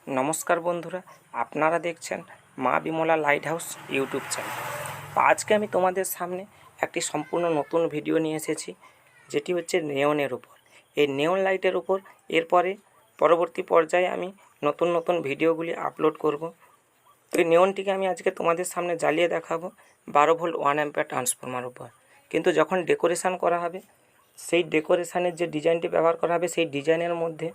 নমস্কার বন্ধুরা, আপনারা দেখছেন মা Bimala light house YouTube channel. আজকে আমি তোমাদের সামনে একটি সম্পূর্ণ নতুন ভিডিও নিয়ে এসেছি, যেটি হচ্ছে নেয়নের উপর। এই নেয়ন লাইটের উপর এরপরে পরবর্তী পর্যায়ে আমি নতুন ভিডিওগুলি আপলোড করব। তো এই নেয়নটিকে আমি আজকে তোমাদের সামনে জ্বালিয়ে দেখাবো 12 ভোল্ট 1 অ্যাম্পিয়ার ট্রান্সফরমার উপর। কিন্তু যখন ডেকোরেশান করা হবে, সেই ডেকোরেশানের যে ডিজাইনটি ব্যবহার করা হবে, সেই ডিজাইনের মধ্যে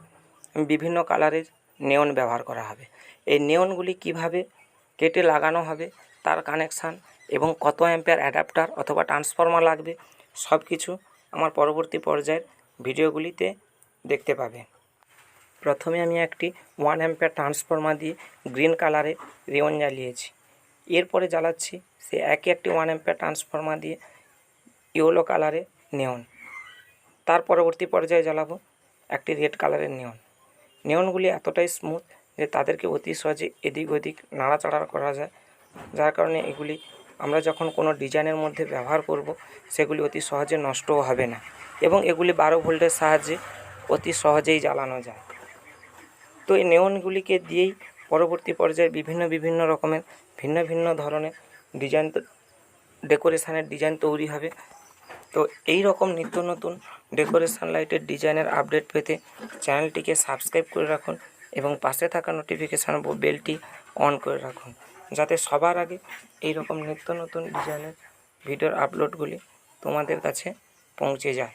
বিভিন্ন কালারের নেয়ন ব্যবহার করা হবে। এই নেয়নগুলি কিভাবে কেটে লাগানো হবে, তার কানেকশান এবং কত অ্যাম্পিয়ার অ্যাডাপ্টার অথবা ট্রান্সফরমার লাগবে, সব কিছু আমার পরবর্তী পর্যায়ের ভিডিওগুলিতে দেখতে পাবে। প্রথমে আমি একটি 1 অ্যাম্পিয়ার ট্রান্সফরমার দিয়ে গ্রিন কালারে নেয়ন জ্বালিয়েছি। এরপরে জ্বালাচ্ছি সে একই একটি 1 অ্যাম্পিয়ার ট্রান্সফরমার দিয়ে ইয়েলো কালারে নেয়ন। তার পরবর্তী পর্যায়ে জ্বালাবো একটি রেড কালারের নেয়ন। নেয়নগুলি এতটাই স্মুথ যে তাদেরকে অতি সহজে এদিক ওদিক নাড়াচাড়া করা যায়, যার কারণে এগুলি আমরা যখন কোনো ডিজাইনের মধ্যে ব্যবহার করব, সেগুলি অতি সহজে নষ্টও হবে না এবং এগুলি 12 ভোল্টের সাহায্যে অতি সহজেই জ্বালানো যায়। তো এই নেয়নগুলিকে দিয়েই পরবর্তী পর্যায়ে বিভিন্ন রকমের ভিন্ন ধরনের ডিজাইন, ডেকোরেশানের ডিজাইন তৈরি হবে। তো এই রকম নিত্য নতুন ডেকোরেশন লাইটের ডিজাইনের আপডেট পেতে চ্যানেলটিকে সাবস্ক্রাইব করে রাখুন এবং পাশে থাকা নোটিফিকেশান বেলটি অন করে রাখুন, যাতে সবার আগে এই রকম নিত্য নতুন ডিজাইনের ভিডিওর আপলোডগুলি তোমাদের কাছে পৌঁছে যায়।